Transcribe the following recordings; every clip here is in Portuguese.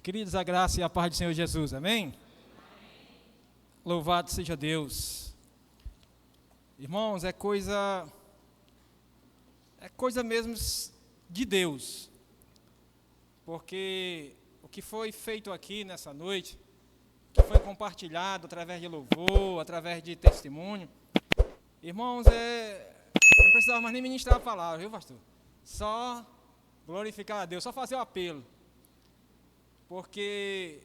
Queridos, a graça e a paz do Senhor Jesus, amém? Louvado seja Deus. Irmãos, é coisa mesmo de Deus, porque o que foi feito aqui nessa noite, que foi compartilhado através de louvor, através de testemunho, irmãos, não precisava mais nem ministrar a palavra, viu, pastor? Só glorificar a Deus, só fazer o apelo, porque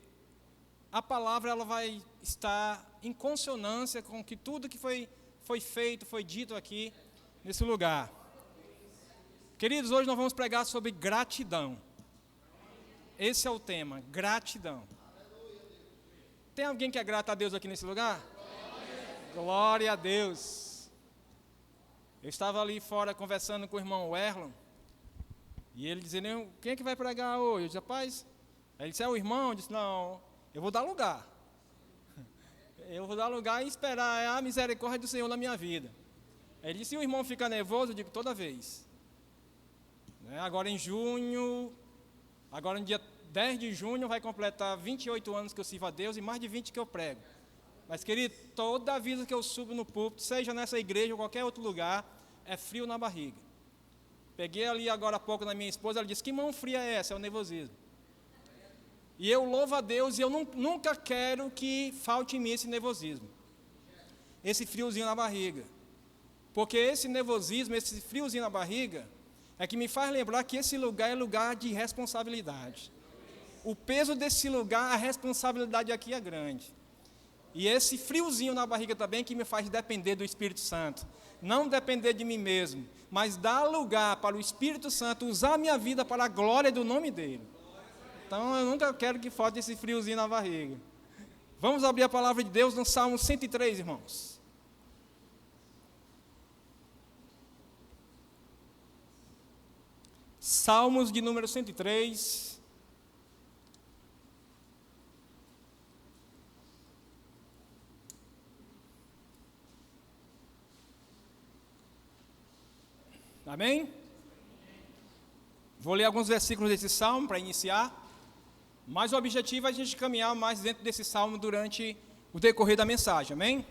a palavra ela vai estar em consonância com que tudo que foi feito, foi dito aqui nesse lugar. Queridos, hoje nós vamos pregar sobre gratidão. Esse é o tema, gratidão. Tem alguém que é grato a Deus aqui nesse lugar? Glória a Deus. Eu estava ali fora conversando com o irmão Erlon, e ele dizendo, quem é que vai pregar hoje? Eu disse, rapaz, ele disse, é o irmão? Eu disse, não, eu vou dar lugar. Eu vou dar lugar e esperar a misericórdia do Senhor na minha vida. Ele disse, se o irmão fica nervoso, eu digo, toda vez. Agora em junho, agora no dia 10 de junho, vai completar 28 anos que eu sirvo a Deus e mais de 20 que eu prego. Mas, querido, toda vez que eu subo no púlpito, seja nessa igreja ou qualquer outro lugar, é frio na barriga. Peguei ali agora há pouco na minha esposa, ela disse, que mão fria é essa? É o nervosismo. E eu louvo a Deus e eu nunca quero que falte em mim esse nervosismo, esse friozinho na barriga. Porque esse nervosismo, esse friozinho na barriga, é que me faz lembrar que esse lugar é lugar de responsabilidade. O peso desse lugar, a responsabilidade aqui é grande. E esse friozinho na barriga também que me faz depender do Espírito Santo. Não depender de mim mesmo, mas dar lugar para o Espírito Santo usar a minha vida para a glória do nome dele. Então, eu nunca quero que falte esse friozinho na barriga. Vamos abrir a palavra de Deus no Salmo 103, irmãos. Salmos de número 103. Amém? Vou ler alguns versículos desse salmo para iniciar. Mas o objetivo é a gente caminhar mais dentro desse salmo durante o decorrer da mensagem, amém?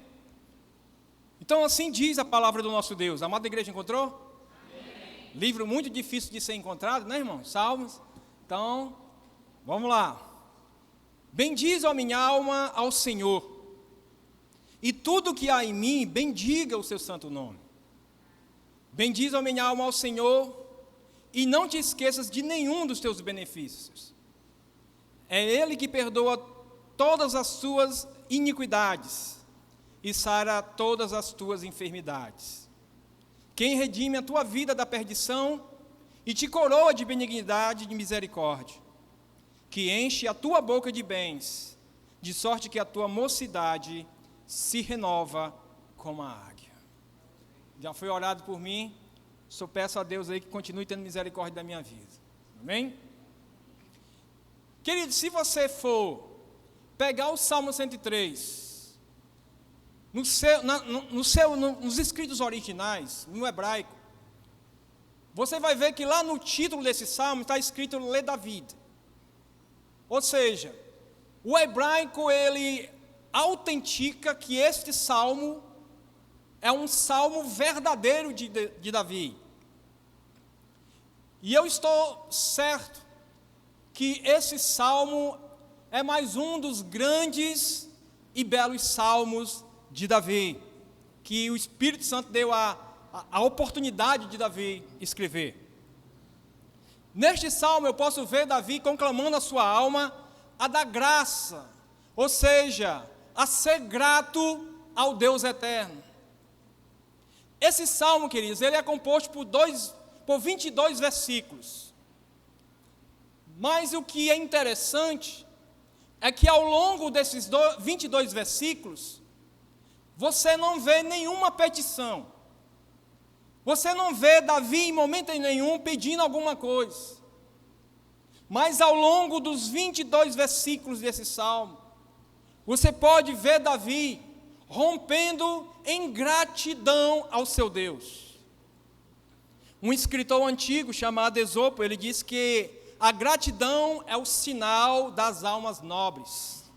Então assim diz a palavra do nosso Deus. A amada igreja encontrou? Amém. Livro muito difícil de ser encontrado, né, irmão? Salmos. Então, vamos lá. Bendize a minha alma ao Senhor, e tudo que há em mim, bendiga o seu santo nome. Bendize a minha alma ao Senhor, e não te esqueças de nenhum dos teus benefícios. É Ele que perdoa todas as tuas iniquidades e sara todas as tuas enfermidades. Quem redime a tua vida da perdição e te coroa de benignidade e de misericórdia. Que enche a tua boca de bens, de sorte que a tua mocidade se renova como a águia. Já foi orado por mim, só peço a Deus aí que continue tendo misericórdia da minha vida. Amém? Querido, se você for pegar o Salmo 103, nos escritos originais, no hebraico, você vai ver que lá no título desse Salmo está escrito Le David. Ou seja, o hebraico ele autentica que este Salmo é um Salmo verdadeiro de Davi. E eu estou certo que esse salmo é mais um dos grandes e belos salmos de Davi, que o Espírito Santo deu a oportunidade de Davi escrever. Neste salmo eu posso ver Davi conclamando a sua alma a dar graça, ou seja, a ser grato ao Deus eterno. Esse salmo, queridos, ele é composto por 22 versículos. Mas o que é interessante é que ao longo desses 22 versículos, você não vê nenhuma petição. Você não vê Davi em momento nenhum pedindo alguma coisa. Mas ao longo dos 22 versículos desse salmo, você pode ver Davi rompendo em gratidão ao seu Deus. Um escritor antigo chamado Esopo, ele diz que a gratidão é o sinal das almas nobres.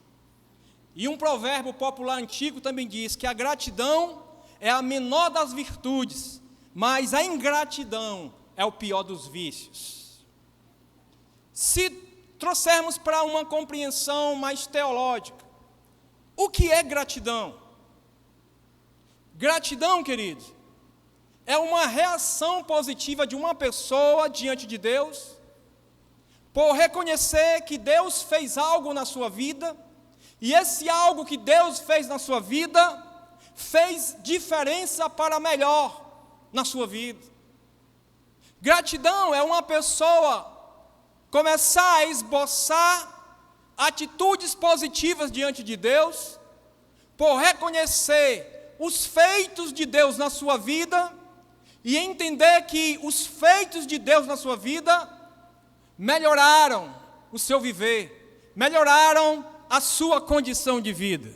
E um provérbio popular antigo também diz que a gratidão é a menor das virtudes, mas a ingratidão é o pior dos vícios. Se trouxermos para uma compreensão mais teológica, o que é gratidão? Gratidão, queridos, é uma reação positiva de uma pessoa diante de Deus, por reconhecer que Deus fez algo na sua vida, e esse algo que Deus fez na sua vida, fez diferença para melhor na sua vida. Gratidão é uma pessoa começar a esboçar atitudes positivas diante de Deus, por reconhecer os feitos de Deus na sua vida, e entender que os feitos de Deus na sua vida melhoraram o seu viver, melhoraram a sua condição de vida.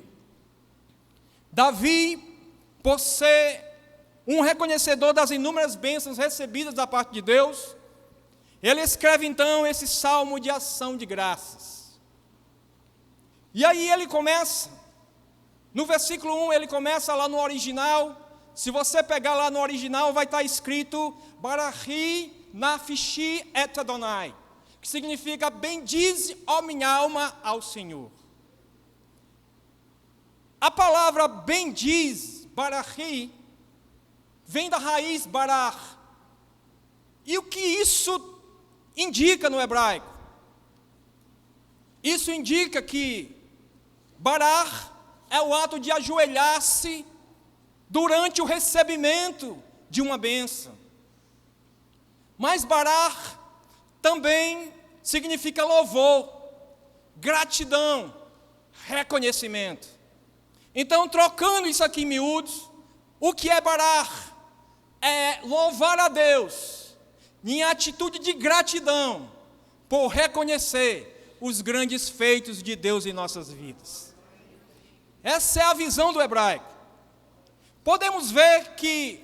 Davi, por ser um reconhecedor das inúmeras bênçãos recebidas da parte de Deus, ele escreve então esse salmo de ação de graças. E aí ele começa, no versículo 1, ele começa lá no original. Se você pegar lá no original, vai estar escrito Barahi Nafishi et Adonai, que significa bendize, ó minha alma, ao Senhor. A palavra bendiz, Barahi, vem da raiz barar. E o que isso indica no hebraico? Isso indica que barar é o ato de ajoelhar-se durante o recebimento de uma bênção. Mas barar também significa louvor, gratidão, reconhecimento. Então, trocando isso aqui em miúdos, o que é barar? É louvar a Deus em atitude de gratidão por reconhecer os grandes feitos de Deus em nossas vidas. Essa é a visão do hebraico. Podemos ver que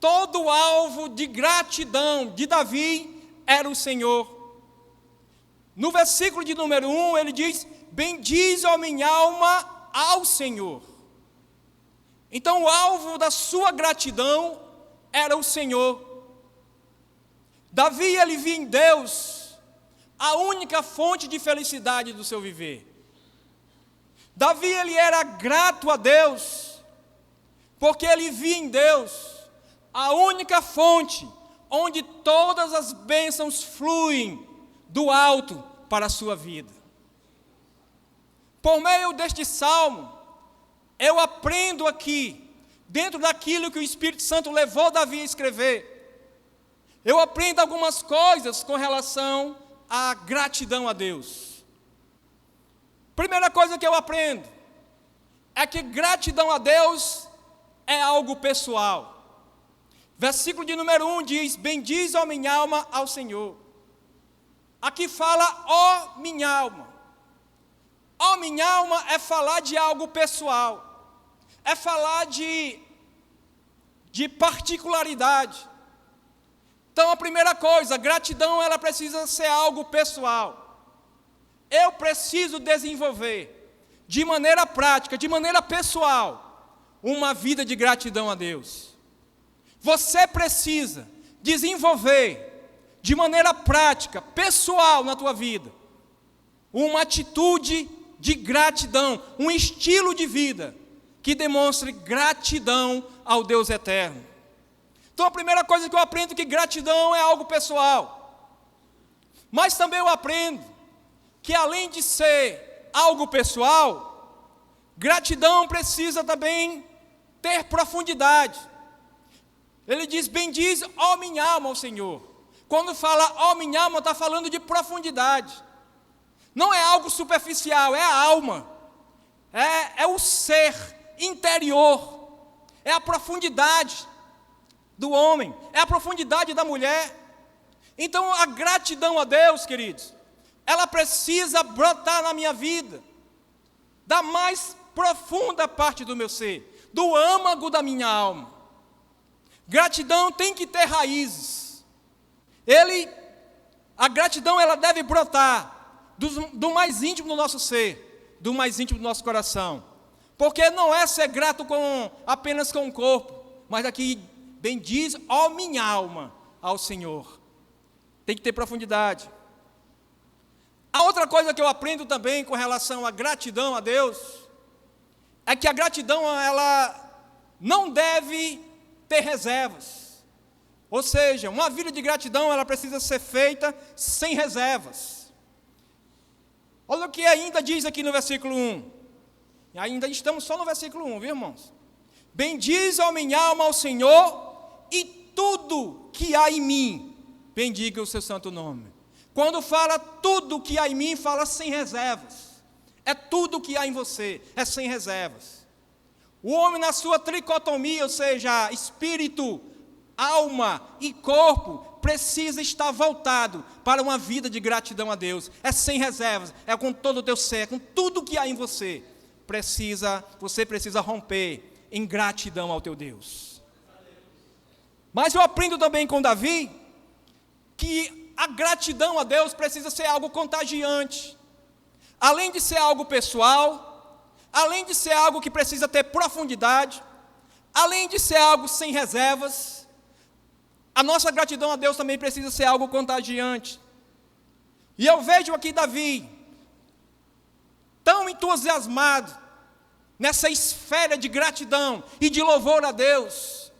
todo alvo de gratidão de Davi era o Senhor. No versículo de número 1, ele diz, bendize, ó minha alma, ao Senhor. Então o alvo da sua gratidão era o Senhor. Davi, ele via em Deus a única fonte de felicidade do seu viver. Davi, ele era grato a Deus, porque ele via em Deus a única fonte onde todas as bênçãos fluem do alto para a sua vida. Por meio deste salmo, eu aprendo aqui, dentro daquilo que o Espírito Santo levou Davi a escrever, eu aprendo algumas coisas com relação à gratidão a Deus. Primeira coisa que eu aprendo é que gratidão a Deus é algo pessoal. Versículo de número 1 diz, bendize, ó minha alma, ao Senhor. Aqui fala, ó minha alma. Ó minha alma é falar de algo pessoal, é falar de particularidade. Então a primeira coisa, a gratidão ela precisa ser algo pessoal. Eu preciso desenvolver de maneira prática, de maneira pessoal, uma vida de gratidão a Deus. Você precisa desenvolver de maneira prática, pessoal na tua vida, uma atitude de gratidão, um estilo de vida que demonstre gratidão ao Deus eterno. Então a primeira coisa que eu aprendo é que gratidão é algo pessoal. Mas também eu aprendo que além de ser algo pessoal, gratidão precisa também ter profundidade. Ele diz, bendize, ó minha alma, ao Senhor. Quando fala, ó minha alma, está falando de profundidade. Não é algo superficial, é a alma. É o ser interior. É a profundidade do homem. É a profundidade da mulher. Então a gratidão a Deus, queridos, ela precisa brotar na minha vida, da mais profunda parte do meu ser, do âmago da minha alma. Gratidão tem que ter raízes. Ele A gratidão, ela deve brotar do mais íntimo do nosso ser, do mais íntimo do nosso coração. Porque não é ser grato apenas com o corpo, mas aqui bendiz, ó minha alma, ao Senhor. Tem que ter profundidade. A outra coisa que eu aprendo também com relação à gratidão a Deus, é que a gratidão, ela não deve ter reservas. Ou seja, uma vida de gratidão, ela precisa ser feita sem reservas. Olha o que ainda diz aqui no versículo 1. E ainda estamos só no versículo 1, viu, irmãos? Bendiz a minha alma ao Senhor, e tudo que há em mim, bendiga o seu santo nome. Quando fala tudo que há em mim, fala sem reservas. É tudo que há em você, é sem reservas. O homem na sua tricotomia, ou seja, espírito, alma e corpo, precisa estar voltado para uma vida de gratidão a Deus. É sem reservas, é com todo o teu ser, com tudo que há em você. Você precisa romper em gratidão ao teu Deus. Mas eu aprendo também com Davi, que a gratidão a Deus precisa ser algo contagiante. Além de ser algo pessoal, além de ser algo que precisa ter profundidade, além de ser algo sem reservas, a nossa gratidão a Deus também precisa ser algo contagiante. E eu vejo aqui Davi, tão entusiasmado, nessa esfera de gratidão e de louvor a Deus,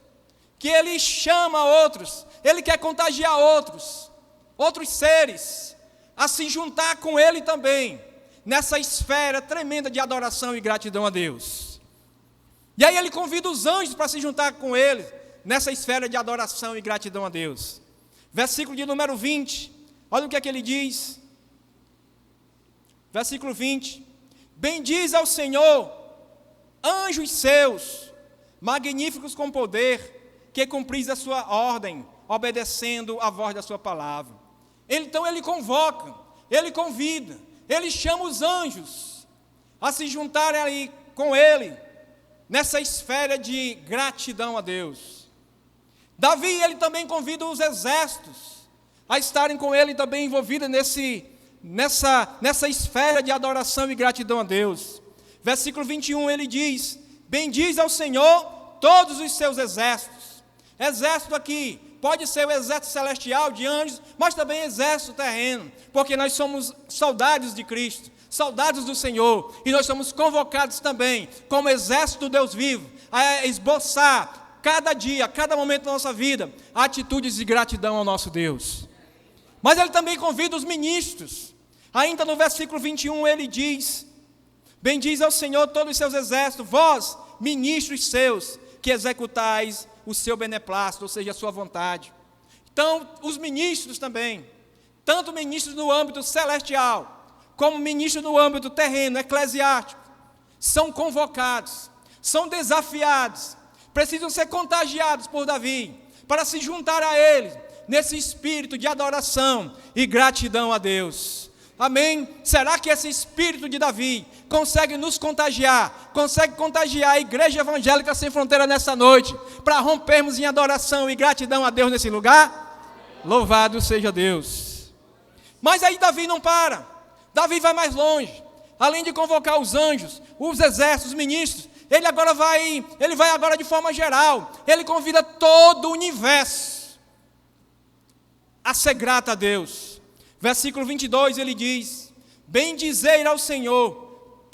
que ele chama outros, ele quer contagiar outros seres, a se juntar com ele também, nessa esfera tremenda de adoração e gratidão a Deus. E aí ele convida os anjos para se juntar com ele, nessa esfera de adoração e gratidão a Deus. Versículo de número 20, olha o que é que ele diz. Versículo 20, bendiz ao Senhor, anjos seus, magníficos com poder, que cumpris a sua ordem, obedecendo a voz da sua palavra. Então ele convoca, ele convida, ele chama os anjos a se juntarem aí com ele, nessa esfera de gratidão a Deus. Davi, ele também convida os exércitos a estarem com ele também envolvidos nessa esfera de adoração e gratidão a Deus. Versículo 21, ele diz, bendiz ao Senhor todos os seus exércitos. Exército aqui pode ser o exército celestial de anjos, mas também exército terreno, porque nós somos soldados de Cristo, soldados do Senhor, e nós somos convocados também, como exército do Deus vivo, a esboçar cada dia, cada momento da nossa vida, atitudes de gratidão ao nosso Deus. Mas ele também convida os ministros. Ainda no versículo 21 ele diz, bendiz ao Senhor todos os seus exércitos, vós, ministros seus, que executais o seu beneplácito, ou seja, a sua vontade. Então, os ministros também, tanto ministros no âmbito celestial, como ministros no âmbito terreno, eclesiástico, são convocados, são desafiados, precisam ser contagiados por Davi, para se juntar a ele, nesse espírito de adoração e gratidão a Deus. Amém? Será que esse espírito de Davi consegue nos contagiar, consegue contagiar a Igreja Evangélica Sem Fronteira nessa noite, para rompermos em adoração e gratidão a Deus nesse lugar? Louvado seja Deus. Mas aí Davi não para, Davi vai mais longe. Além de convocar os anjos, os exércitos, os ministros, ele vai agora de forma geral, ele convida todo o universo a ser grato a Deus. Versículo 22 ele diz, bendizei ao Senhor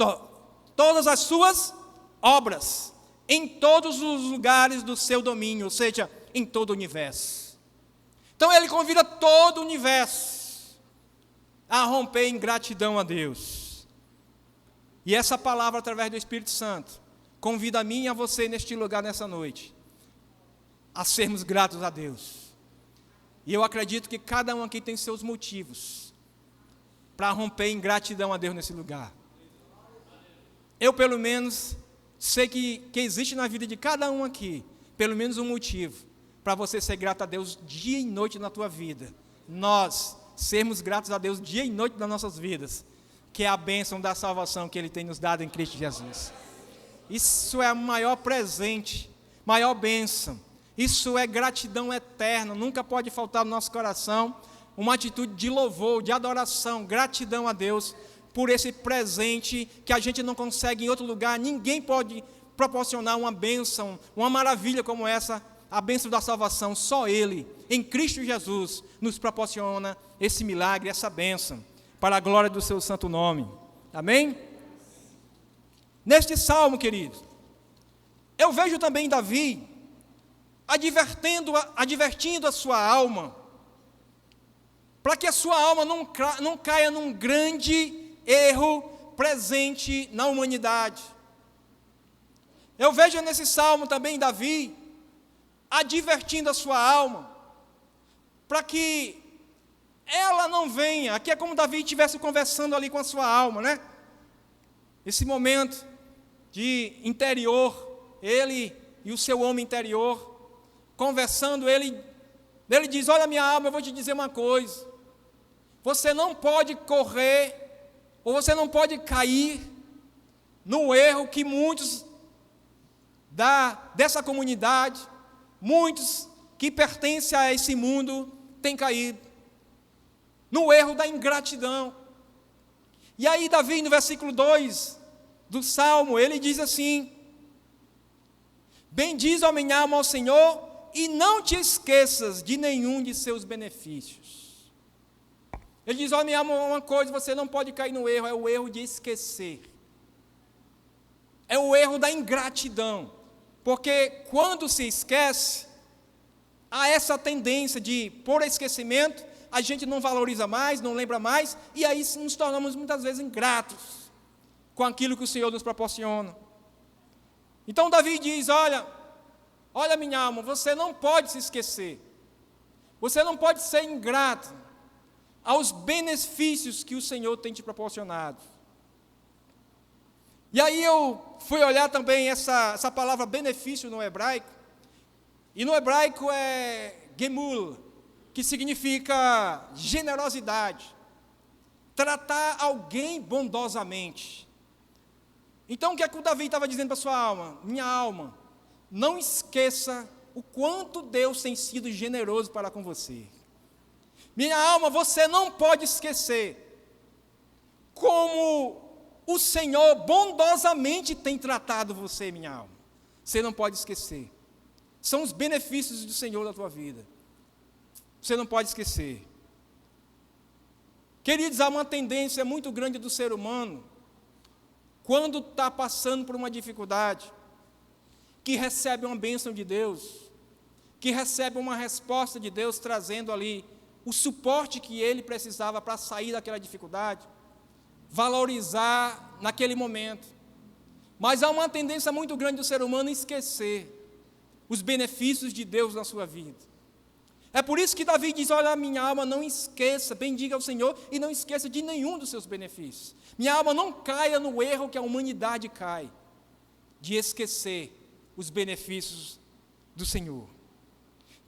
todas as suas obras, em todos os lugares do seu domínio, ou seja, em todo o universo. Então ele convida todo o universo a romper em gratidão a Deus. E essa palavra, através do Espírito Santo, convida a mim e a você neste lugar, nessa noite, a sermos gratos a Deus. E eu acredito que cada um aqui tem seus motivos para romper em gratidão a Deus nesse lugar. Eu, pelo menos, sei que existe na vida de cada um aqui, pelo menos um motivo, para você ser grato a Deus dia e noite na tua vida. Nós sermos gratos a Deus dia e noite nas nossas vidas, que é a bênção da salvação que Ele tem nos dado em Cristo Jesus. Isso é o maior presente, maior bênção. Isso é gratidão eterna, nunca pode faltar no nosso coração, uma atitude de louvor, de adoração, gratidão a Deus por esse presente que a gente não consegue em outro lugar. Ninguém pode proporcionar uma bênção, uma maravilha como essa, a bênção da salvação. Só Ele, em Cristo Jesus, nos proporciona esse milagre, essa bênção, para a glória do seu santo nome. Amém? Neste salmo, queridos, eu vejo também Davi advertindo a sua alma, para que a sua alma não caia num grande erro presente na humanidade. Eu vejo nesse salmo também Davi advertindo a sua alma, para que ela não venha, aqui é como Davi estivesse conversando ali com a sua alma, né? Esse momento de interior, ele e o seu homem interior, conversando, ele diz: olha, minha alma, eu vou te dizer uma coisa, você não pode correr, ou você não pode cair no erro que muitos dessa comunidade, muitos que pertencem a esse mundo, têm caído, no erro da ingratidão. E aí Davi, no versículo 2 do Salmo, ele diz assim: bendize a minha alma ao Senhor, e não te esqueças de nenhum de seus benefícios. Ele diz: olha, minha alma, uma coisa, você não pode cair no erro, é o erro de esquecer. É o erro da ingratidão. Porque quando se esquece, há essa tendência de, por esquecimento, a gente não valoriza mais, não lembra mais, e aí nos tornamos muitas vezes ingratos com aquilo que o Senhor nos proporciona. Então Davi diz: olha, minha alma, você não pode se esquecer, você não pode ser ingrato aos benefícios que o Senhor tem te proporcionado. E aí eu fui olhar também essa palavra benefício no hebraico, e no hebraico é gemul, que significa generosidade, tratar alguém bondosamente. Então o que é que o Davi estava dizendo para a sua alma? Minha alma, não esqueça o quanto Deus tem sido generoso para com você. Minha alma, você não pode esquecer como o Senhor bondosamente tem tratado você, minha alma. Você não pode esquecer. São os benefícios do Senhor na tua vida. Você não pode esquecer. Queridos, há uma tendência muito grande do ser humano, quando está passando por uma dificuldade, que recebe uma bênção de Deus, que recebe uma resposta de Deus, trazendo ali o suporte que ele precisava para sair daquela dificuldade, valorizar naquele momento. Mas há uma tendência muito grande do ser humano em esquecer os benefícios de Deus na sua vida. É por isso que Davi diz: olha, minha alma, não esqueça, bendiga ao Senhor e não esqueça de nenhum dos seus benefícios. Minha alma, não caia no erro que a humanidade cai, de esquecer os benefícios do Senhor.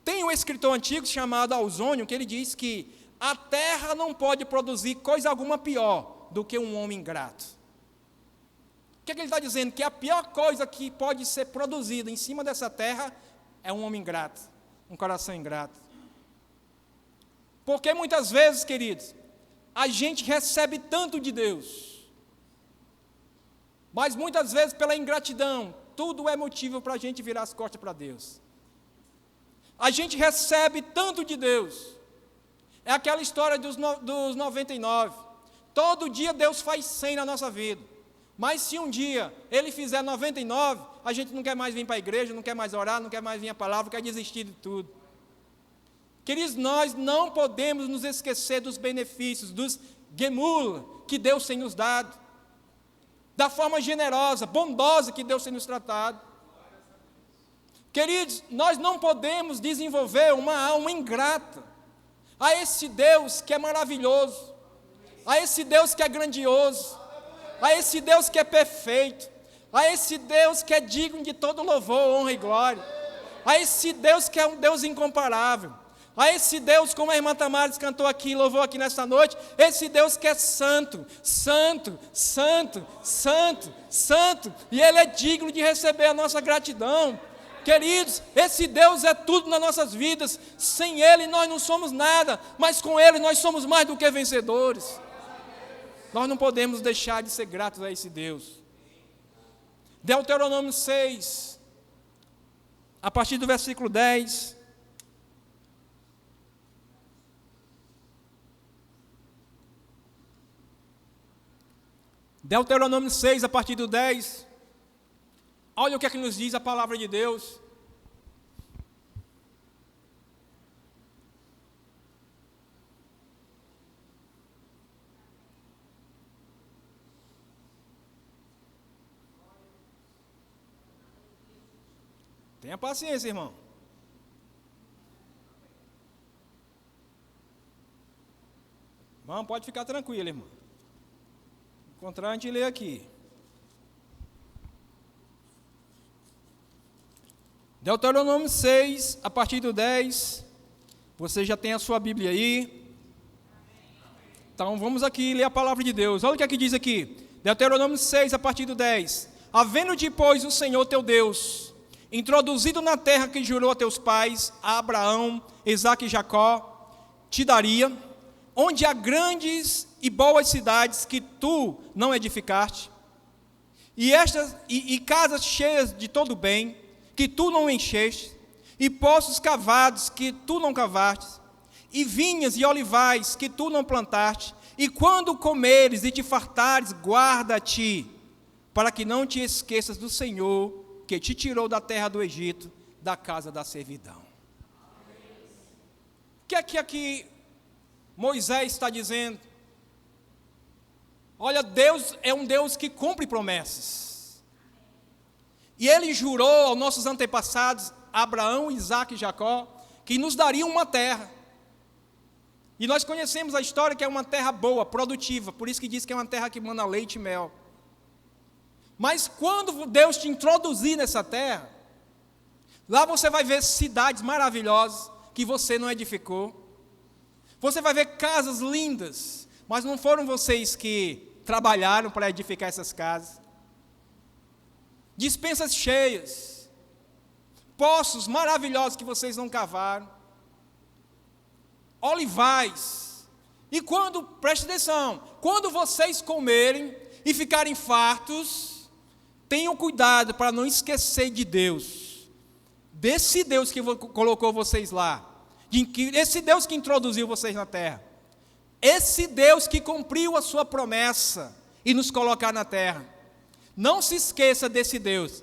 Tem um escritor antigo chamado Ausônio, que ele diz que a terra não pode produzir coisa alguma pior do que um homem ingrato. O que ele está dizendo? Que a pior coisa que pode ser produzida em cima dessa terra é um homem ingrato, um coração ingrato. Porque muitas vezes, queridos, a gente recebe tanto de Deus, mas muitas vezes pela ingratidão, tudo é motivo para a gente virar as costas para Deus. A gente recebe tanto de Deus, é aquela história dos 99, todo dia Deus faz 100 na nossa vida, mas se um dia Ele fizer 99, a gente não quer mais vir para a igreja, não quer mais orar, não quer mais vir a palavra, quer desistir de tudo. Queridos, nós não podemos nos esquecer dos benefícios, dos gemul que Deus tem nos dado, da forma generosa, bondosa que Deus tem nos tratado. Queridos, nós não podemos desenvolver uma alma ingrata a esse Deus que é maravilhoso, a esse Deus que é grandioso, a esse Deus que é perfeito, a esse Deus que é digno de todo louvor, honra e glória, a esse Deus que é um Deus incomparável, a esse Deus, como a irmã Tamares cantou aqui, louvou aqui nesta noite, esse Deus que é santo, santo, santo, santo, santo, e Ele é digno de receber a nossa gratidão. Queridos, esse Deus é tudo nas nossas vidas. Sem Ele nós não somos nada, mas com Ele nós somos mais do que vencedores. Nós não podemos deixar de ser gratos a esse Deus. Deuteronômio 6, a partir do versículo 10. Deuteronômio 6, a partir do 10. Olha o que é que nos diz a palavra de Deus. Tenha paciência, irmão. Irmão, pode ficar tranquilo, irmão. Encontrar, a gente lê aqui. Deuteronômio 6, a partir do 10. Você já tem a sua Bíblia aí. Então vamos aqui ler a palavra de Deus. Olha o que aqui diz aqui. Deuteronômio 6, a partir do 10. Havendo-te, pois, o Senhor teu Deus introduzido na terra que jurou a teus pais, a Abraão, Isaque e Jacó, te daria, onde há grandes e boas cidades que tu não edificaste, e casas cheias de todo bem, que tu não encheste, e poços cavados que tu não cavaste, e vinhas e olivais que tu não plantaste, e quando comeres e te fartares, guarda-te, para que não te esqueças do Senhor, que te tirou da terra do Egito, da casa da servidão. O que é que aqui Moisés está dizendo? Olha, Deus é um Deus que cumpre promessas. E Ele jurou aos nossos antepassados, Abraão, Isaque e Jacó, que nos daria uma terra. E nós conhecemos a história que é uma terra boa, produtiva, por isso que diz que é uma terra que manda leite e mel. Mas quando Deus te introduzir nessa terra, lá você vai ver cidades maravilhosas que você não edificou. Você vai ver casas lindas, mas não foram vocês que trabalharam para edificar essas casas. Despensas cheias, poços maravilhosos que vocês não cavaram, olivais. E quando, preste atenção, quando vocês comerem e ficarem fartos, tenham cuidado para não esquecer de Deus, desse Deus que colocou vocês lá, esse Deus que introduziu vocês na terra, esse Deus que cumpriu a sua promessa e nos colocar na terra. Não se esqueça desse Deus,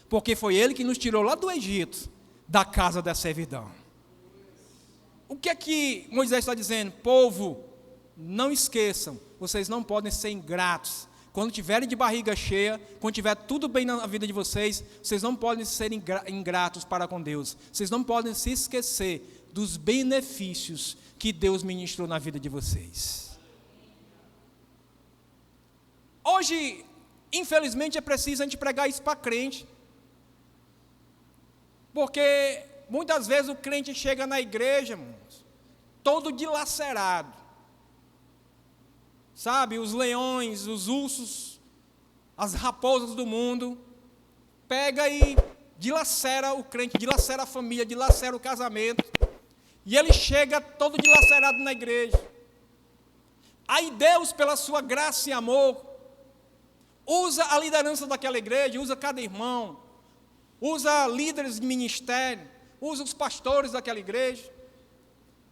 porque foi Ele que nos tirou lá do Egito, da casa da servidão. O que é que Moisés está dizendo? Povo, não esqueçam, vocês não podem ser ingratos. Quando tiverem de barriga cheia, quando tiver tudo bem na vida de vocês, vocês não podem ser ingratos para com Deus. Vocês não podem se esquecer dos benefícios que Deus ministrou na vida de vocês. Hoje, infelizmente, é preciso a gente pregar isso para crente. Porque muitas vezes o crente chega na igreja, irmãos, todo dilacerado. Sabe, os leões, os ursos, as raposas do mundo, pega e dilacera o crente, dilacera a família, dilacera o casamento, e ele chega todo dilacerado na igreja. Aí Deus, pela sua graça e amor, usa a liderança daquela igreja, usa cada irmão, usa líderes de ministério, usa os pastores daquela igreja,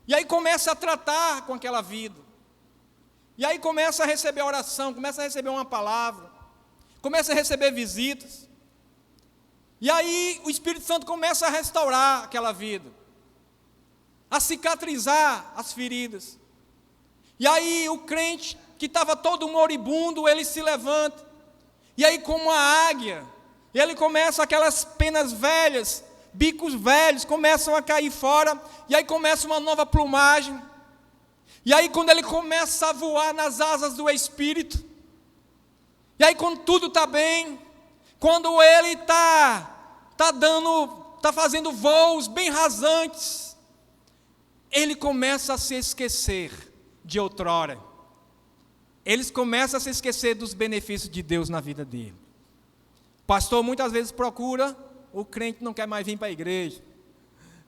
e aí começa a tratar com aquela vida. E aí começa a receber oração, começa a receber uma palavra, começa a receber visitas. E aí o Espírito Santo começa a restaurar aquela vida, a cicatrizar as feridas. E aí o crente que estava todo moribundo, ele se levanta. E aí, como a águia, ele começa aquelas penas velhas, bicos velhos, começam a cair fora, e aí começa uma nova plumagem. E aí quando ele começa a voar nas asas do Espírito, e aí quando tudo está bem, quando ele está fazendo voos bem rasantes, ele começa a se esquecer de outrora. Eles começam a se esquecer dos benefícios de Deus na vida dele. O pastor muitas vezes procura o crente não quer mais vir para a igreja.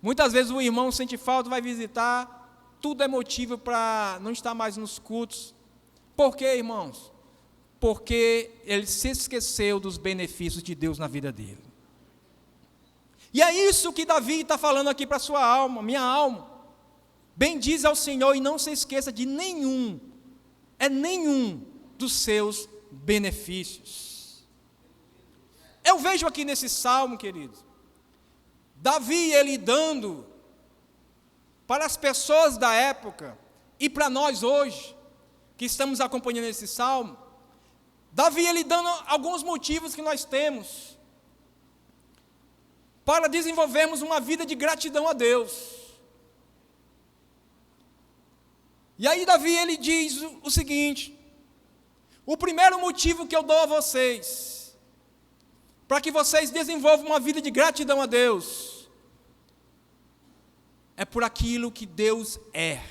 Muitas vezes o irmão sente falta, vai visitar, tudo é motivo para não estar mais nos cultos. Por quê, irmãos? Porque ele se esqueceu dos benefícios de Deus na vida dele. E é isso que Davi está falando aqui para a sua alma, minha alma. Bendize ao Senhor e não se esqueça de nenhum dos seus benefícios. Eu vejo aqui nesse salmo, queridos, Davi, ele dando para as pessoas da época e para nós hoje, que estamos acompanhando esse salmo, Davi, ele dando alguns motivos que nós temos para desenvolvermos uma vida de gratidão a Deus. E aí Davi, ele diz o seguinte: o primeiro motivo que eu dou a vocês, para que vocês desenvolvam uma vida de gratidão a Deus, é por aquilo que Deus é.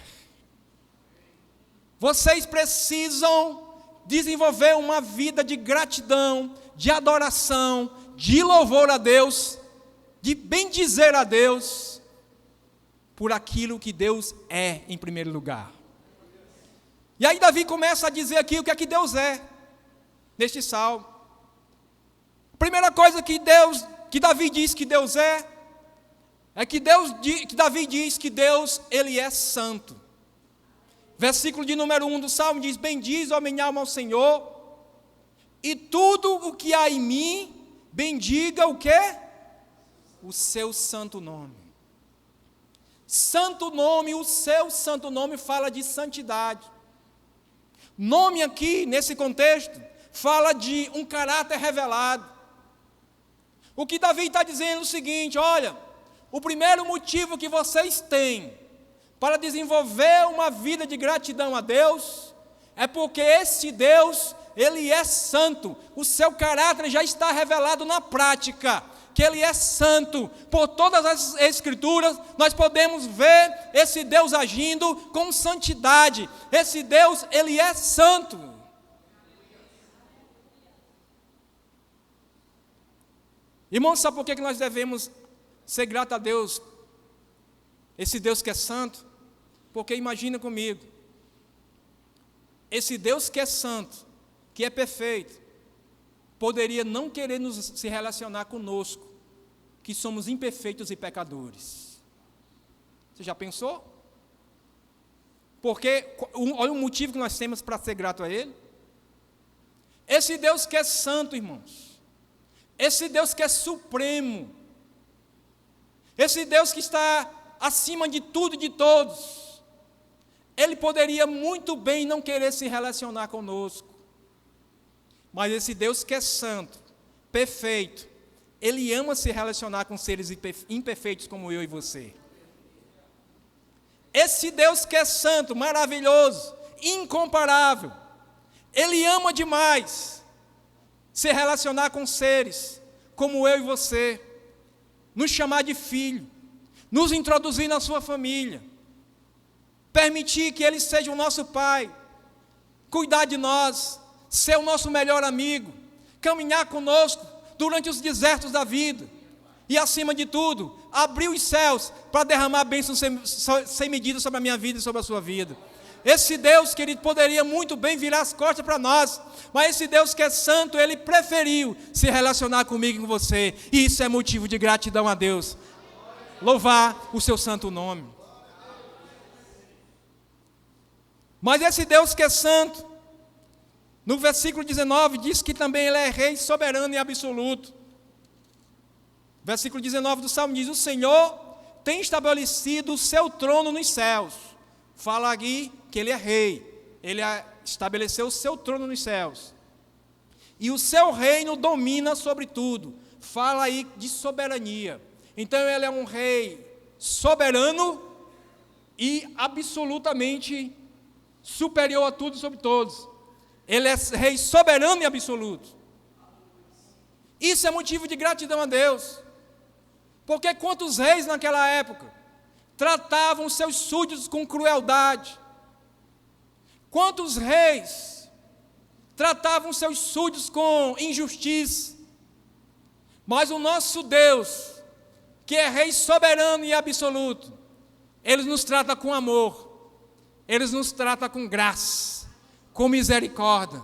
Vocês precisam desenvolver uma vida de gratidão, de adoração, de louvor a Deus, de bendizer a Deus, por aquilo que Deus é em primeiro lugar. E aí Davi começa a dizer aqui o que é que Deus é, neste salmo. A primeira coisa que Davi diz que Deus é que Davi diz que Deus, ele é santo. Versículo de número 1 do salmo diz: bendize, ó minha alma, ao Senhor, e tudo o que há em mim, bendiga o quê? O seu santo nome. Santo nome, o seu santo nome fala de santidade. Nome aqui, nesse contexto, fala de um caráter revelado. O que Davi está dizendo é o seguinte: olha, o primeiro motivo que vocês têm para desenvolver uma vida de gratidão a Deus, é porque esse Deus, ele é santo, o seu caráter já está revelado na prática, que ele é santo. Por todas as escrituras, nós podemos ver esse Deus agindo com santidade. Esse Deus, ele é santo. Irmãos, sabe por que nós devemos ser gratos a Deus? Esse Deus que é santo? Porque imagina comigo, esse Deus que é santo, que é perfeito, poderia não querer se relacionar conosco, que somos imperfeitos e pecadores. Você já pensou? Porque, olha o motivo que nós temos para ser grato a Ele. Esse Deus que é santo, irmãos, esse Deus que é supremo, esse Deus que está acima de tudo e de todos, Ele poderia muito bem não querer se relacionar conosco. Mas esse Deus que é santo, perfeito, Ele ama se relacionar com seres imperfeitos como eu e você. Esse Deus que é santo, maravilhoso, incomparável, Ele ama demais se relacionar com seres como eu e você, nos chamar de filho, nos introduzir na sua família, permitir que Ele seja o nosso Pai, cuidar de nós, ser o nosso melhor amigo, caminhar conosco durante os desertos da vida, e acima de tudo, abrir os céus para derramar bênçãos sem medida sobre a minha vida e sobre a sua vida. Esse Deus, querido, poderia muito bem virar as costas para nós, mas esse Deus que é santo, Ele preferiu se relacionar comigo e com você, e isso é motivo de gratidão a Deus. Louvar o seu santo nome. Mas esse Deus que é santo, no versículo 19, diz que também Ele é rei soberano e absoluto. Versículo 19 do Salmo diz: o Senhor tem estabelecido o seu trono nos céus. Fala aqui que Ele é rei, Ele estabeleceu o seu trono nos céus, e o seu reino domina sobre tudo. Fala aí de soberania. Então Ele é um rei soberano e absolutamente superior a tudo e sobre todos. Ele é rei soberano e absoluto. Isso é motivo de gratidão a Deus. Porque quantos reis naquela época tratavam seus súditos com crueldade? Quantos reis tratavam seus súditos com injustiça? Mas o nosso Deus, que é Rei soberano e absoluto, Ele nos trata com amor, Ele nos trata com graça, com misericórdia.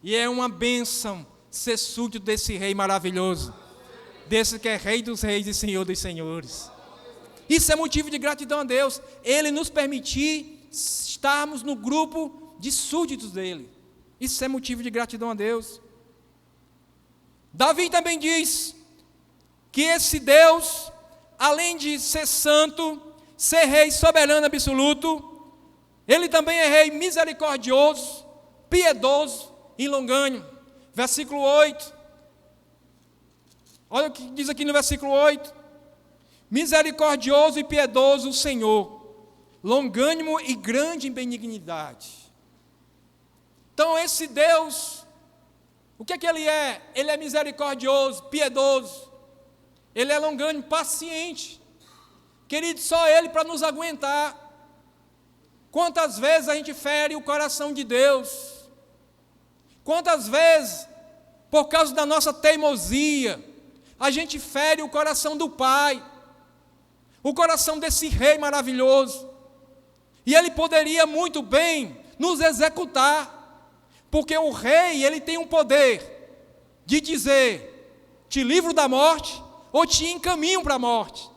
E é uma bênção ser súdito desse Rei maravilhoso, desse que é Rei dos reis e Senhor dos senhores. Isso é motivo de gratidão a Deus, Ele nos permitir estarmos no grupo de súditos dEle. Isso é motivo de gratidão a Deus. Davi também diz que esse Deus, além de ser santo, ser Rei soberano absoluto, Ele também é Rei misericordioso, piedoso e longânimo. Versículo 8. Olha o que diz aqui no versículo 8. Misericordioso e piedoso o Senhor, longânimo e grande em benignidade. Então esse Deus, o que é que Ele é? Ele é misericordioso, piedoso. Ele é longânimo, paciente. Querido, só Ele para nos aguentar. Quantas vezes a gente fere o coração de Deus? Quantas vezes, por causa da nossa teimosia, a gente fere o coração do Pai, o coração desse Rei maravilhoso. E Ele poderia muito bem nos executar, porque o Rei, Ele tem um poder de dizer, te livro da morte, ou te encaminho para a morte.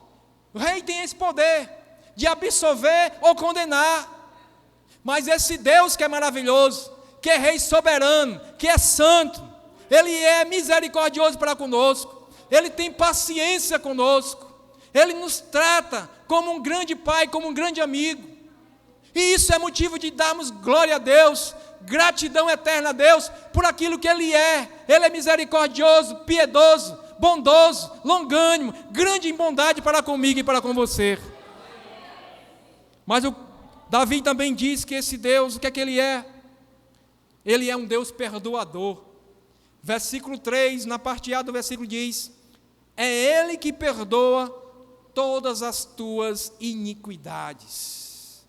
O Rei tem esse poder de absolver ou condenar. Mas esse Deus que é maravilhoso, que é Rei soberano, que é santo, Ele é misericordioso para conosco, Ele tem paciência conosco, Ele nos trata como um grande Pai, como um grande amigo. E isso é motivo de darmos glória a Deus, gratidão eterna a Deus, por aquilo que Ele é. Ele é misericordioso, piedoso, bondoso, longânimo, grande em bondade para comigo e para com você. Mas Davi também diz que esse Deus, o que é que Ele é? Ele é um Deus perdoador. Versículo 3, na parte A do versículo diz, é Ele que perdoa todas as tuas iniquidades.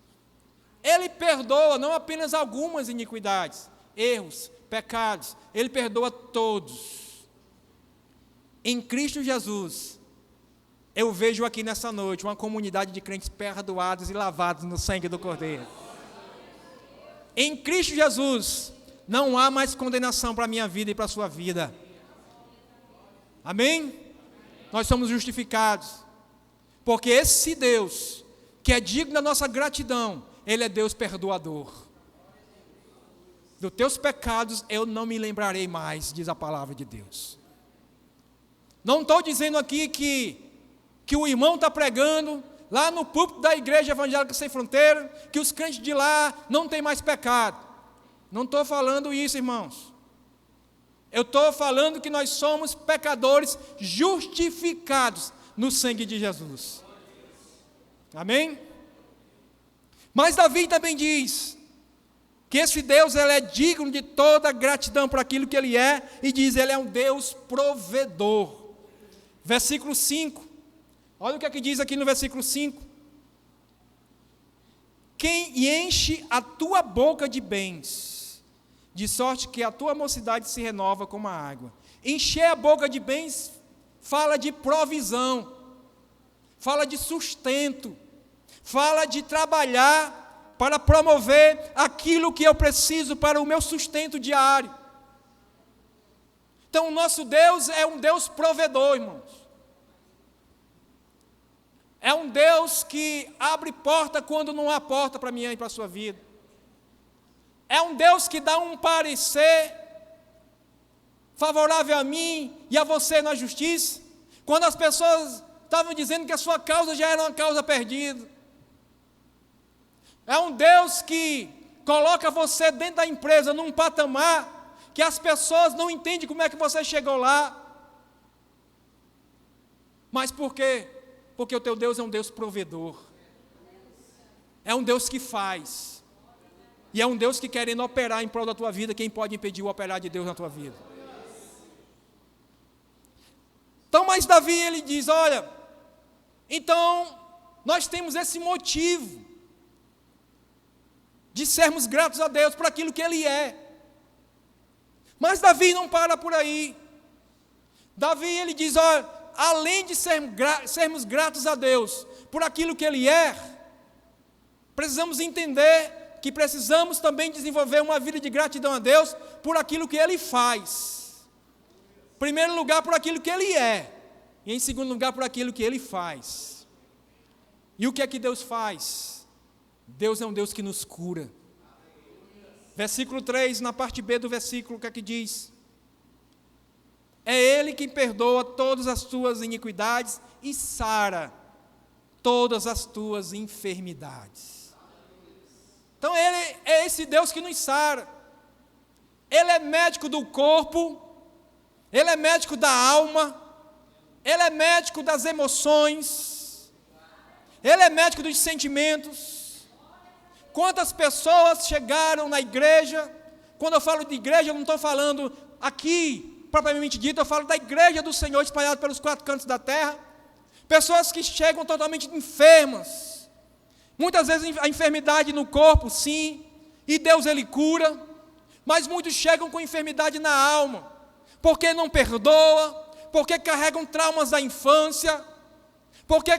Ele perdoa não apenas algumas iniquidades, erros, pecados, Ele perdoa todos. Em Cristo Jesus, eu vejo aqui nessa noite uma comunidade de crentes perdoados e lavados no sangue do Cordeiro. Em Cristo Jesus, não há mais condenação para a minha vida e para a sua vida. Amém? Nós somos justificados, porque esse Deus, que é digno da nossa gratidão, Ele é Deus perdoador. Dos teus pecados eu não me lembrarei mais, diz a palavra de Deus. Não estou dizendo aqui que o irmão está pregando lá no púlpito da Igreja Evangélica Sem Fronteira, que os crentes de lá não têm mais pecado. Não estou falando isso, irmãos. Eu estou falando que nós somos pecadores justificados no sangue de Jesus. Amém? Mas Davi também diz que esse Deus, ele é digno de toda gratidão por aquilo que Ele é, e diz, Ele é um Deus provedor. Versículo 5, olha o que é que diz aqui no versículo 5. Quem enche a tua boca de bens, de sorte que a tua mocidade se renova como a água. Encher a boca de bens fala de provisão, fala de sustento, fala de trabalhar para promover aquilo que eu preciso para o meu sustento diário. Então, o nosso Deus é um Deus provedor, irmãos. É um Deus que abre porta quando não há porta para mim e para a sua vida. É um Deus que dá um parecer favorável a mim e a você na justiça, quando as pessoas estavam dizendo que a sua causa já era uma causa perdida. É um Deus que coloca você dentro da empresa num patamar que as pessoas não entendem como é que você chegou lá. Mas por quê? Porque o teu Deus é um Deus provedor. É um Deus que faz. E é um Deus que, querendo operar em prol da tua vida, quem pode impedir o operar de Deus na tua vida? Então, mas Davi, ele diz, olha, então, nós temos esse motivo de sermos gratos a Deus por aquilo que Ele é. Mas Davi não para por aí. Davi, ele diz, olha, além de sermos gratos a Deus por aquilo que Ele é, precisamos entender que precisamos também desenvolver uma vida de gratidão a Deus por aquilo que Ele faz. Em primeiro lugar, por aquilo que Ele é, e em segundo lugar, por aquilo que Ele faz. E o que é que Deus faz? Deus é um Deus que nos cura. Versículo 3, na parte B do versículo, o que é que diz? É Ele quem perdoa todas as tuas iniquidades e sara todas as tuas enfermidades. Então Ele é esse Deus que nos sara. Ele é médico do corpo, Ele é médico da alma, Ele é médico das emoções, Ele é médico dos sentimentos. Quantas pessoas chegaram na igreja? Quando eu falo de igreja, eu não estou falando aqui propriamente dito, eu falo da igreja do Senhor espalhada pelos 4 cantos da terra. Pessoas que chegam totalmente enfermas, muitas vezes a enfermidade no corpo, sim, e Deus Ele cura, mas muitos chegam com enfermidade na alma, porque não perdoa, porque carregam traumas da infância, porque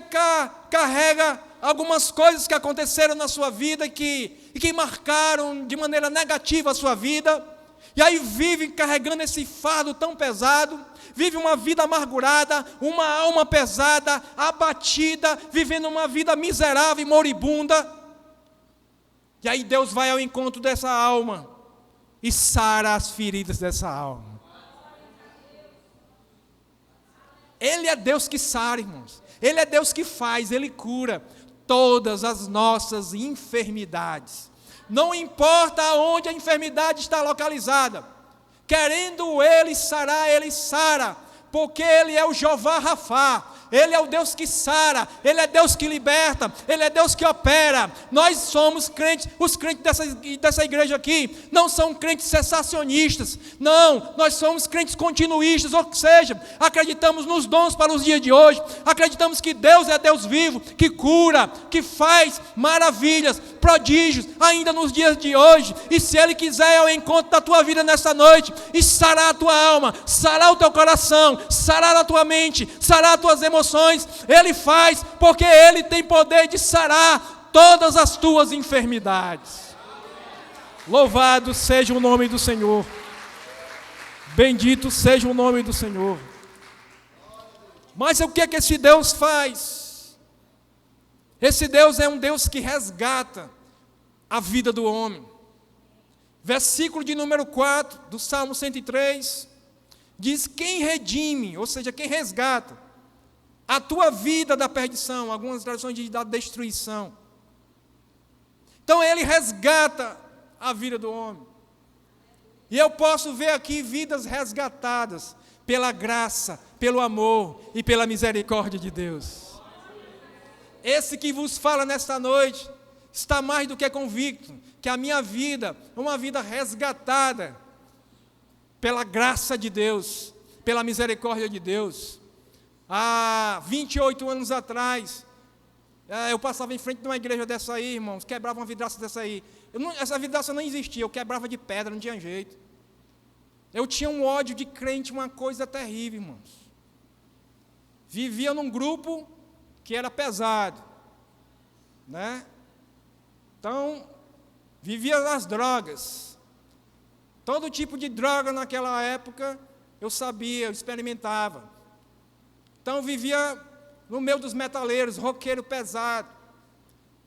carrega algumas coisas que aconteceram na sua vida e que marcaram de maneira negativa a sua vida. E aí vive carregando esse fardo tão pesado, vive uma vida amargurada, uma alma pesada, abatida, vivendo uma vida miserável e moribunda. E aí Deus vai ao encontro dessa alma e sara as feridas dessa alma. Ele é Deus que sara, irmãos. Ele é Deus que faz, Ele cura todas as nossas enfermidades. Não importa onde a enfermidade está localizada, querendo Ele sarar, Ele sara, porque Ele é o Jeová Rafá, Ele é o Deus que sara, Ele é Deus que liberta, Ele é Deus que opera. Nós somos crentes, os crentes dessa igreja aqui, não são crentes cessacionistas, não, nós somos crentes continuistas, ou seja, acreditamos nos dons para os dias de hoje, acreditamos que Deus é Deus vivo, que cura, que faz maravilhas, prodígios, ainda nos dias de hoje, e se Ele quiser ao encontro da tua vida nessa noite, e sarar a tua alma, sarar o teu coração, sarar a tua mente, sarar as tuas emoções, Ele faz, porque Ele tem poder de sarar todas as tuas enfermidades. Louvado seja o nome do Senhor, bendito seja o nome do Senhor. Mas o que é que esse Deus faz? Esse Deus é um Deus que resgata a vida do homem. Versículo de número 4 do Salmo 103, diz: quem redime, ou seja, quem resgata a tua vida da perdição, algumas traduções dizem da destruição. Então Ele resgata a vida do homem. E eu posso ver aqui vidas resgatadas pela graça, pelo amor e pela misericórdia de Deus. Esse que vos fala nesta noite está mais do que convicto que a minha vida é uma vida resgatada pela graça de Deus, pela misericórdia de Deus. Há 28 anos atrás, eu passava em frente de uma igreja dessa aí, irmãos, quebrava uma vidraça dessa aí. Essa vidraça não existia, eu quebrava de pedra, não tinha jeito. Eu tinha um ódio de crente, uma coisa terrível, irmãos. Vivia num grupo que era pesado, né? Então, vivia nas drogas. Todo tipo de droga naquela época, eu sabia, eu experimentava. Então, vivia no meio dos metaleiros, roqueiro pesado.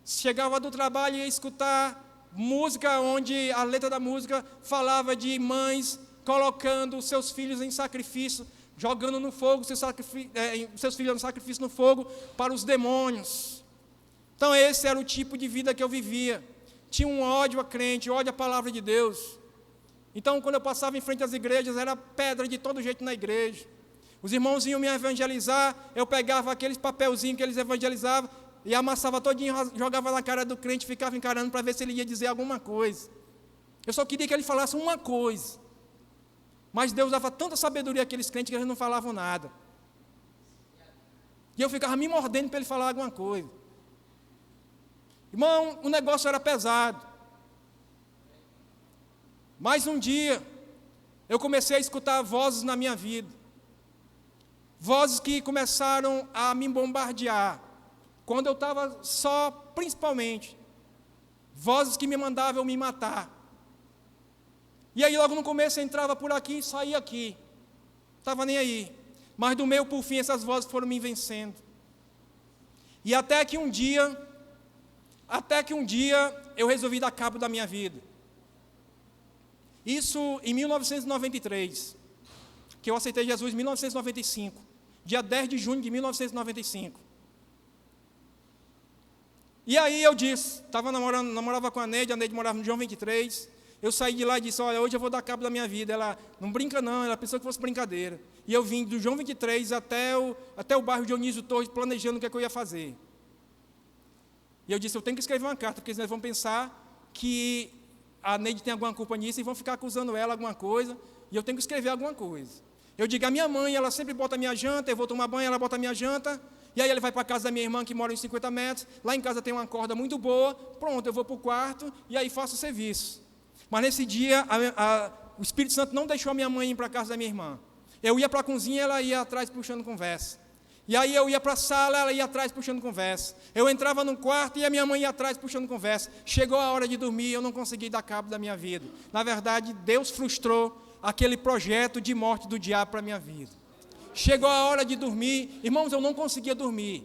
Chegava do trabalho e ia escutar música onde a letra da música falava de mães colocando seus filhos em sacrifício, jogando no fogo seus filhos no sacrifício no fogo para os demônios. Então esse era o tipo de vida que eu vivia. Tinha um ódio a crente, ódio à palavra de Deus. Então quando eu passava em frente às igrejas, era pedra de todo jeito na igreja. Os irmãos iam me evangelizar, eu pegava aqueles papelzinhos que eles evangelizavam e amassava todinho, jogava na cara do crente, ficava encarando para ver se ele ia dizer alguma coisa. Eu só queria que ele falasse uma coisa. Mas Deus dava tanta sabedoria àqueles crentes que eles não falavam nada. E eu ficava me mordendo para ele falar alguma coisa. Irmão, o negócio era pesado. Mas um dia, eu comecei a escutar vozes na minha vida. Vozes que começaram a me bombardear, quando eu estava só, principalmente. Vozes que me mandavam eu me matar. E aí logo no começo eu entrava por aqui e saía aqui. Estava nem aí. Mas do meio por fim essas vozes foram me vencendo. E até que um dia eu resolvi dar cabo da minha vida. Isso em 1993, que eu aceitei Jesus em 1995, dia 10 de junho de 1995. E aí eu disse, namorava com a Neide morava no João 23, eu saí de lá e disse, olha, hoje eu vou dar cabo da minha vida. Ela, não brinca não, ela pensou que fosse brincadeira. E eu vim do João 23 até o bairro Dionísio Torres, planejando o que é que eu ia fazer. E eu disse, eu tenho que escrever uma carta, porque senão eles vão pensar que a Neide tem alguma culpa nisso e vão ficar acusando ela alguma coisa, e eu tenho que escrever alguma coisa. Eu digo, a minha mãe, ela sempre bota a minha janta, eu vou tomar banho, ela bota a minha janta, e aí ele vai para a casa da minha irmã, que mora em 50 metros, lá em casa tem uma corda muito boa, pronto, eu vou para o quarto, e aí faço o serviço. Mas nesse dia, o Espírito Santo não deixou a minha mãe ir para a casa da minha irmã. Eu ia para a cozinha, ela ia atrás puxando conversa. E aí eu ia para a sala, ela ia atrás puxando conversa. Eu entrava no quarto e a minha mãe ia atrás puxando conversa. Chegou a hora de dormir, eu não consegui dar cabo da minha vida. Na verdade, Deus frustrou aquele projeto de morte do diabo para a minha vida. Chegou a hora de dormir, irmãos, eu não conseguia dormir.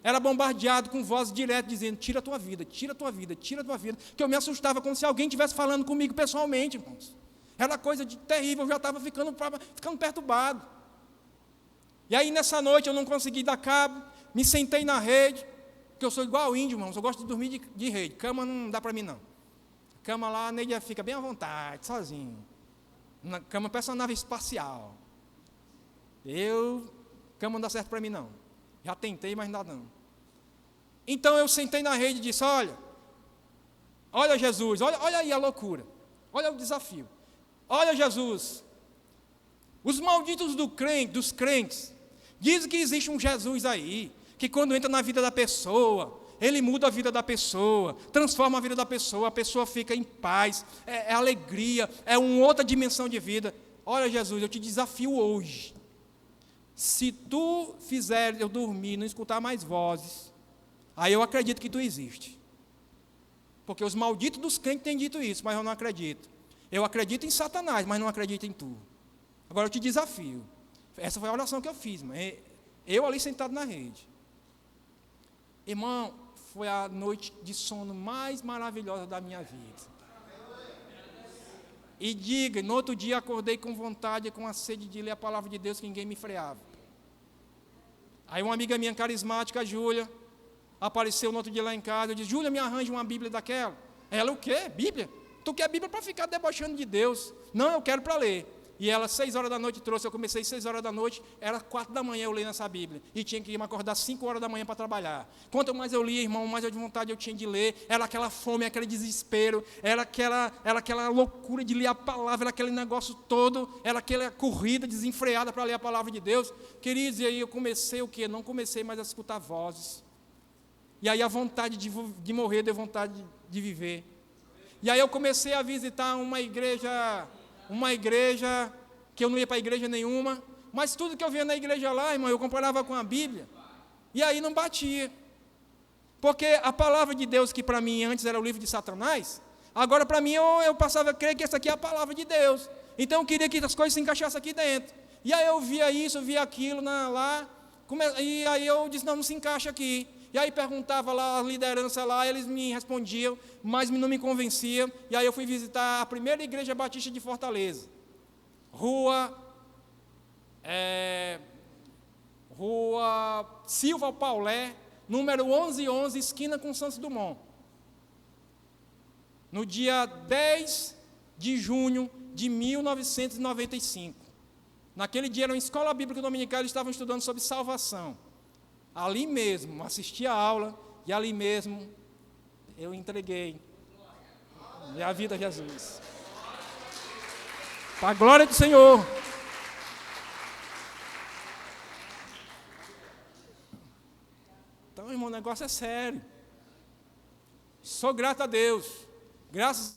Era bombardeado com vozes diretas dizendo, tira a tua vida, tira a tua vida, tira a tua vida. Que eu me assustava como se alguém estivesse falando comigo pessoalmente, irmãos. Era coisa terrível, eu já estava ficando perturbado. E aí nessa noite eu não consegui dar cabo, me sentei na rede, porque eu sou igual ao índio, irmãos, eu gosto de dormir de rede, cama não dá para mim não. Cama lá, a Neide fica bem à vontade, sozinho. Na cama parece uma nave espacial. Cama não dá certo para mim não. Já tentei, mas não dá não. Então eu sentei na rede e disse, olha Jesus, olha aí a loucura, olha o desafio. Olha Jesus, os malditos dos crentes, dizem que existe um Jesus aí, que quando entra na vida da pessoa, ele muda a vida da pessoa, transforma a vida da pessoa, a pessoa fica em paz, é alegria, é uma outra dimensão de vida. Olha Jesus, eu te desafio hoje, se tu fizer eu dormir, não escutar mais vozes, aí eu acredito que tu existe. Porque os malditos dos crentes têm dito isso, mas eu não acredito. Eu acredito em Satanás, mas não acredito em tu. Agora eu te desafio. Essa foi a oração que eu fiz, eu ali sentado na rede. Irmão, foi a noite de sono mais maravilhosa da minha vida. E diga, no outro dia acordei com vontade, com a sede de ler a palavra de Deus, que ninguém me freava. Aí uma amiga minha carismática, a Júlia, apareceu no outro dia lá em casa, eu disse, Júlia, me arranja uma Bíblia daquela. Ela, o quê? Bíblia? Tu quer Bíblia para ficar debochando de Deus? Não, eu quero para ler. E ela, 6 horas da noite, trouxe, eu comecei 6 horas da noite, era 4 da manhã eu lendo essa Bíblia, e tinha que me acordar 5 horas da manhã para trabalhar. Quanto mais eu lia, irmão, mais de vontade eu tinha de ler, era aquela fome, aquele desespero, era aquela loucura de ler a palavra, era aquele negócio todo, era aquela corrida desenfreada para ler a palavra de Deus. Queridos, e aí eu comecei o quê? Não comecei mais a escutar vozes. E aí a vontade de morrer deu vontade de viver. E aí eu comecei a visitar uma igreja que eu não ia para igreja nenhuma, mas tudo que eu via na igreja lá, irmão, eu comparava com a Bíblia, e aí não batia. Porque a palavra de Deus, que para mim antes era o livro de Satanás, agora para mim eu passava a crer que essa aqui é a palavra de Deus. Então eu queria que as coisas se encaixassem aqui dentro. E aí eu via isso, via aquilo lá, e aí eu disse, não se encaixa aqui. E aí perguntava lá a liderança lá, eles me respondiam, mas não me convenciam. E aí eu fui visitar a primeira igreja batista de Fortaleza. Rua Silva Paulé, número 1111, esquina com Santos Dumont. No dia 10 de junho de 1995. Naquele dia era uma escola bíblica dominical, eles estavam estudando sobre salvação. Ali mesmo, assisti a aula, e ali mesmo eu entreguei minha vida a Jesus. Para a glória do Senhor. Então, irmão, o negócio é sério. Sou grato a Deus. Graças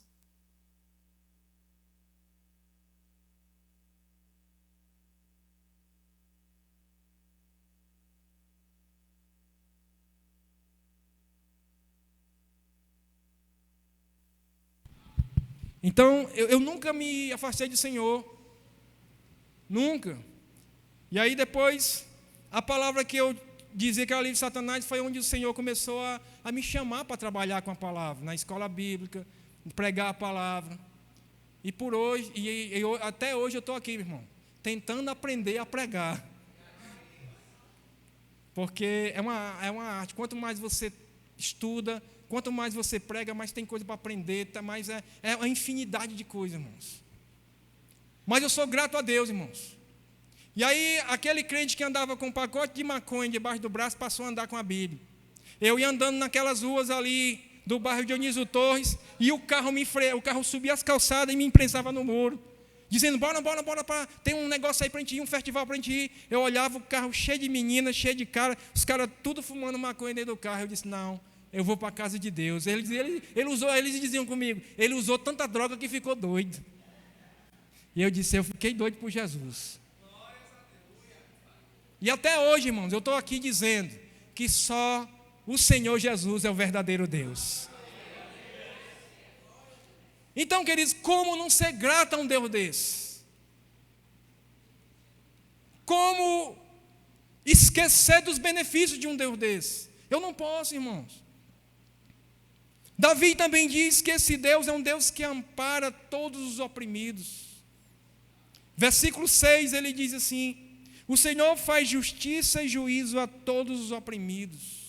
Então, eu nunca me afastei do Senhor. Nunca. E aí depois, a palavra que eu dizia que era livre de Satanás foi onde o Senhor começou a me chamar para trabalhar com a palavra, na escola bíblica, pregar a palavra. E por hoje, até hoje eu estou aqui, meu irmão, tentando aprender a pregar. Porque é uma arte. Quanto mais você estuda, quanto mais você prega, mais tem coisa para aprender, mais é uma infinidade de coisas, irmãos. Mas eu sou grato a Deus, irmãos. E aí, aquele crente que andava com um pacote de maconha debaixo do braço, passou a andar com a Bíblia. Eu ia andando naquelas ruas ali do bairro Dionísio Torres, e o carro subia as calçadas e me imprensava no muro, dizendo, bora, tem um negócio aí para a gente ir, um festival para a gente ir. Eu olhava o carro cheio de meninas, cheio de cara, os caras tudo fumando maconha dentro do carro. Eu disse, não, eu vou para a casa de Deus. Eles diziam comigo, ele usou tanta droga que ficou doido. E eu disse, eu fiquei doido por Jesus. E até hoje, irmãos, eu estou aqui dizendo que só o Senhor Jesus é o verdadeiro Deus. Então, queridos, como não ser grato a um Deus desse? Como esquecer dos benefícios de um Deus desse? Eu não posso, irmãos. Davi também diz que esse Deus é um Deus que ampara todos os oprimidos. Versículo 6, ele diz assim, o Senhor faz justiça e juízo a todos os oprimidos.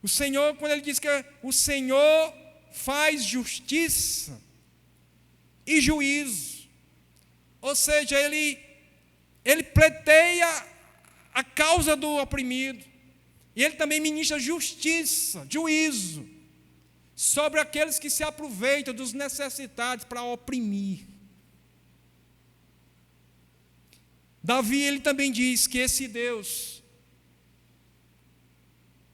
O Senhor, quando ele diz que o Senhor faz justiça e juízo, ou seja, ele pleiteia a causa do oprimido, e ele também ministra justiça, juízo, sobre aqueles que se aproveitam dos necessitados para oprimir. Davi, ele também diz que esse Deus,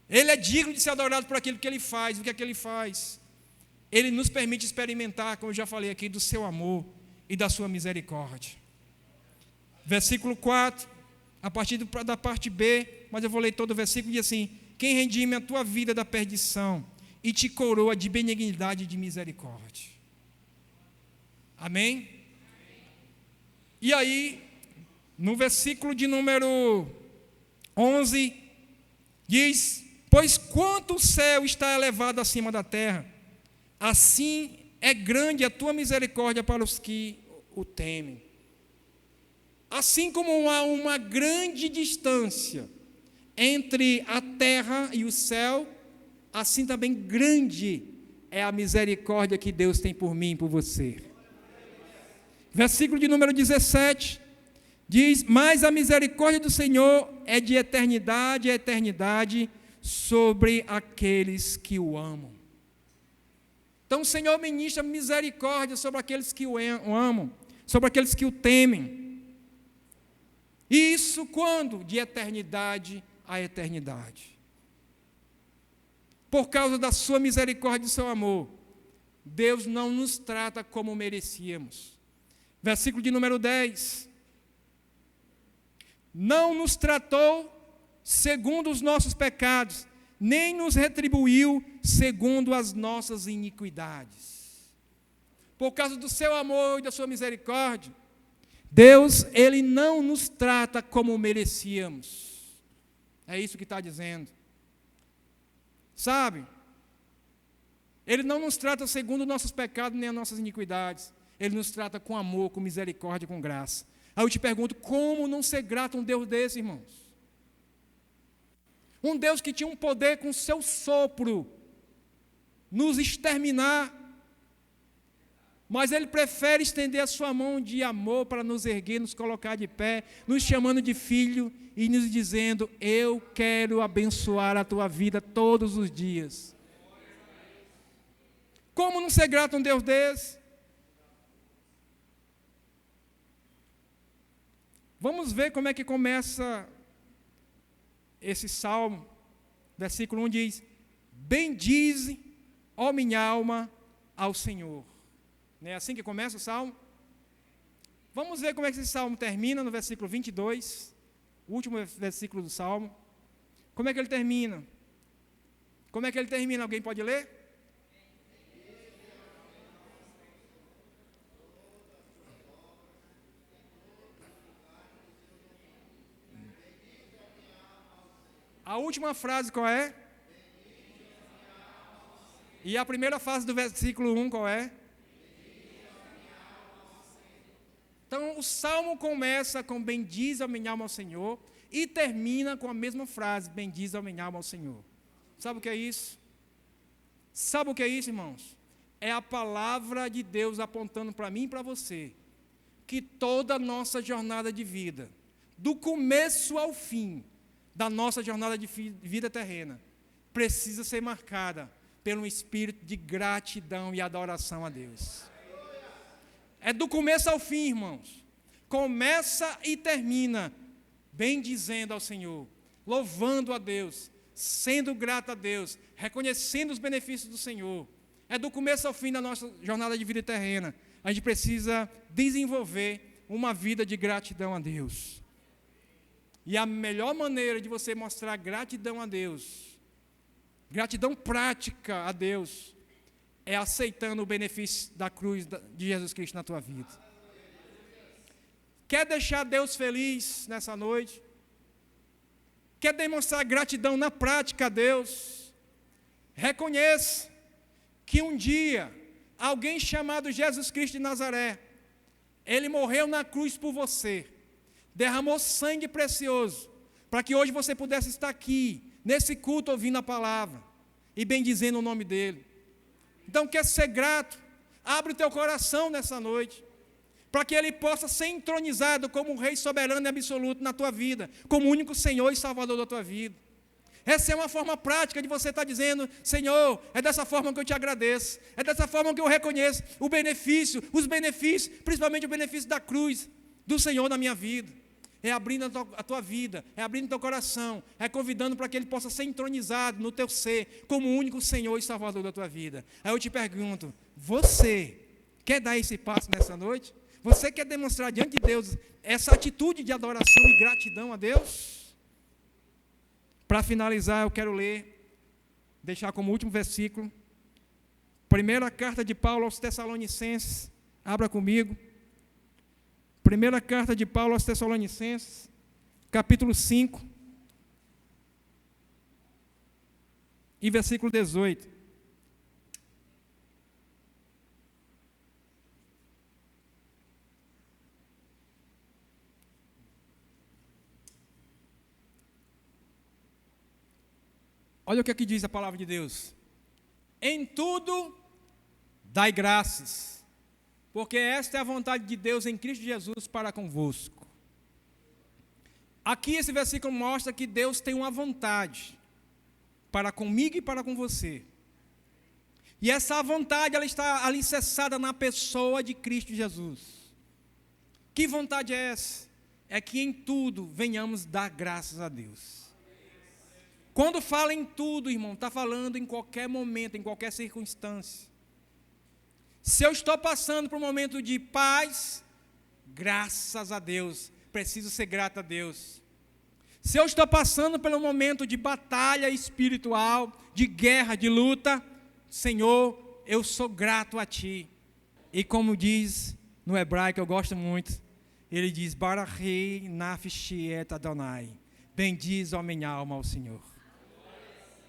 ele é digno de ser adorado por aquilo que ele faz. O que é que ele faz? Ele nos permite experimentar, como eu já falei aqui, do seu amor e da sua misericórdia. Versículo 4, a partir da parte B, mas eu vou ler todo o versículo, diz assim, quem redime a tua vida da perdição e te coroa de benignidade e de misericórdia. Amém? E aí, no versículo de número 11, diz, pois quanto o céu está elevado acima da terra, assim é grande a tua misericórdia para os que o temem. Assim como há uma grande distância entre a terra e o céu, assim também grande é a misericórdia que Deus tem por mim e por você. Versículo de número 17, diz, mas a misericórdia do Senhor é de eternidade a eternidade sobre aqueles que o amam. Então o Senhor ministra misericórdia sobre aqueles que o amam, sobre aqueles que o temem. E isso quando? De eternidade a eternidade. Por causa da sua misericórdia e do seu amor, Deus não nos trata como merecíamos. Versículo de número 10. Não nos tratou segundo os nossos pecados, nem nos retribuiu segundo as nossas iniquidades. Por causa do seu amor e da sua misericórdia, Deus, Ele não nos trata como merecíamos. É isso que está dizendo. Sabe? Ele não nos trata segundo os nossos pecados nem as nossas iniquidades. Ele nos trata com amor, com misericórdia, com graça. Aí eu te pergunto, como não ser grato a um Deus desse, irmãos? Um Deus que tinha um poder com o seu sopro, nos exterminar, mas Ele prefere estender a sua mão de amor para nos erguer, nos colocar de pé, nos chamando de filho e nos dizendo, eu quero abençoar a tua vida todos os dias. Como não ser grato a um Deus desse? Vamos ver como é que começa esse salmo. Versículo 1 diz, bendize, ó minha alma, ao Senhor. Não é assim que começa o salmo? Vamos ver como é que esse salmo termina no versículo 22, o último versículo do salmo. Como é que ele termina? Como é que ele termina? Alguém pode ler? A última frase qual é? E a primeira frase do versículo 1 qual é? Então, o salmo começa com bendize a minha alma ao Senhor e termina com a mesma frase, bendize a minha alma ao Senhor. Sabe o que é isso? Sabe o que é isso, irmãos? É a palavra de Deus apontando para mim e para você que toda a nossa jornada de vida, do começo ao fim da nossa jornada de vida terrena, precisa ser marcada pelo espírito de gratidão e adoração a Deus. É do começo ao fim, irmãos. Começa e termina bendizendo ao Senhor, louvando a Deus, sendo grato a Deus, reconhecendo os benefícios do Senhor. É do começo ao fim da nossa jornada de vida terrena. A gente precisa desenvolver uma vida de gratidão a Deus. E a melhor maneira de você mostrar gratidão a Deus, gratidão prática a Deus, é aceitando o benefício da cruz de Jesus Cristo na tua vida. Quer deixar Deus feliz nessa noite? Quer demonstrar gratidão na prática a Deus? Reconheça que um dia, alguém chamado Jesus Cristo de Nazaré, Ele morreu na cruz por você, derramou sangue precioso, para que hoje você pudesse estar aqui, nesse culto, ouvindo a palavra, e bendizendo o nome dEle. Então, quer ser grato? Abre o teu coração nessa noite, para que Ele possa ser entronizado como Rei soberano e absoluto na tua vida, como único Senhor e Salvador da tua vida. Essa é uma forma prática de você estar dizendo: Senhor, é dessa forma que eu te agradeço, é dessa forma que eu reconheço o benefício, os benefícios, principalmente o benefício da cruz do Senhor na minha vida. É abrindo a tua vida, é abrindo o teu coração, é convidando para que Ele possa ser entronizado no teu ser, como o único Senhor e Salvador da tua vida. Aí eu te pergunto, você quer dar esse passo nessa noite? Você quer demonstrar diante de Deus essa atitude de adoração e gratidão a Deus? Para finalizar, eu quero deixar como último versículo, primeira carta de Paulo aos Tessalonicenses, abra comigo. Primeira carta de Paulo aos Tessalonicenses, capítulo 5, e versículo 18. Olha o que aqui diz a palavra de Deus. Em tudo, dai graças, porque esta é a vontade de Deus em Cristo Jesus para convosco. Aqui esse versículo mostra que Deus tem uma vontade para comigo e para com você. E essa vontade, ela está alicerçada na pessoa de Cristo Jesus. Que vontade é essa? É que em tudo venhamos dar graças a Deus. Quando fala em tudo, irmão, está falando em qualquer momento, em qualquer circunstância. Se eu estou passando por um momento de paz, graças a Deus, preciso ser grato a Deus. Se eu estou passando por um momento de batalha espiritual, de guerra, de luta, Senhor, eu sou grato a Ti. E como diz no hebraico, eu gosto muito, ele diz, Barachei nafshi et Adonai, bendiz a minha alma ao Senhor.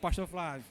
Pastor Flávio.